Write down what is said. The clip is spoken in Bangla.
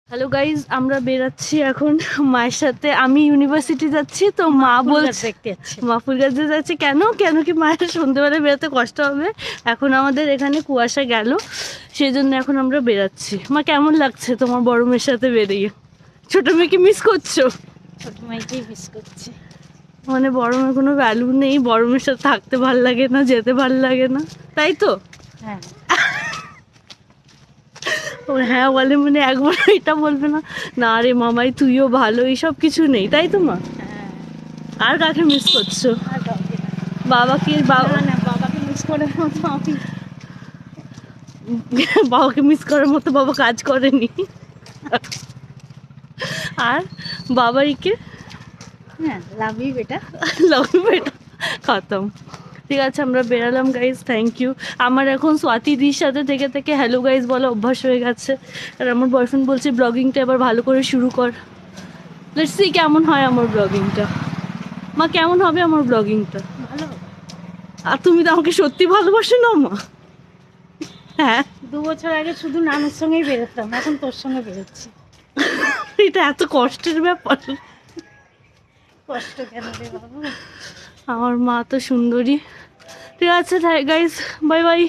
হ্যালো গাইজ, আমরা বেরাচ্ছি এখন মায়ের সাথে। আমি ইউনিভার্সিটি যাচ্ছি, তো মা বলছে মা ফুল গাছে যাচ্ছে। কেন কেন কি মায়ের সন্ধ্যেবেলা বেরোতে কষ্ট হবে? এখন আমাদের এখানে কুয়াশা গেল, সেই জন্য এখন আমরা বেরাচ্ছি। মা, কেমন লাগছে তোমার বড় মেয়ের সাথে বেরিয়ে? ছোট মেয়েকে মিস করছো? ছোট মেয়েকেই মিস করছি। মানে বড় মেয়ের কোনো ভ্যালু নেই, বড় মেয়ের সাথে থাকতে ভাল লাগে না, যেতে ভাল লাগে না, তাই তো? হ্যাঁ, ও হ্যাঁ বলে, মানে একবার এটা বলবে না না রে মামাই তুইও ভালো, এইসব কিছু নেই, তাই তো মা? হ্যাঁ। আর কাকে মিস করছো? আর কাউকে না। বাবাকে? না, না, বাবাকে মিস করার মতো আমি বাবাকে মিস করার মতো বাবা কাজ করেনি। আর বাবাইকে হ্যাঁ, লাভ ইউ বেটা। লাগবে, এটা খতম। ঠিক আছে, আমরা বেরালাম গাইজ, থ্যাংক ইউ। আমার এখন স্বাতিদির সাথে থেকে থেকে হ্যালো গাইজ বলা অভ্যাস হয়ে গেছে। আর আমার বয়ফ্রেন্ড বলছে ব্লগিংটা এবার ভালো করে শুরু কর। লেটস সি কেমন হয় আমার ব্লগিংটা। মা, কেমন হবে আমার ব্লগিংটা? ভালো। আর তুমি তো আমাকে সত্যি ভালোবাসো না মা? হ্যাঁ, 2 বছর আগে শুধু নানুর সঙ্গেই বেরোতাম, এখন তোর সঙ্গে বেরোচ্ছি। এটা এত কষ্টের ব্যাপার? কষ্ট কেন রে বাবু? আমার মা তো সুন্দরী। ঠিক আছে গাইজ, বাই বাই।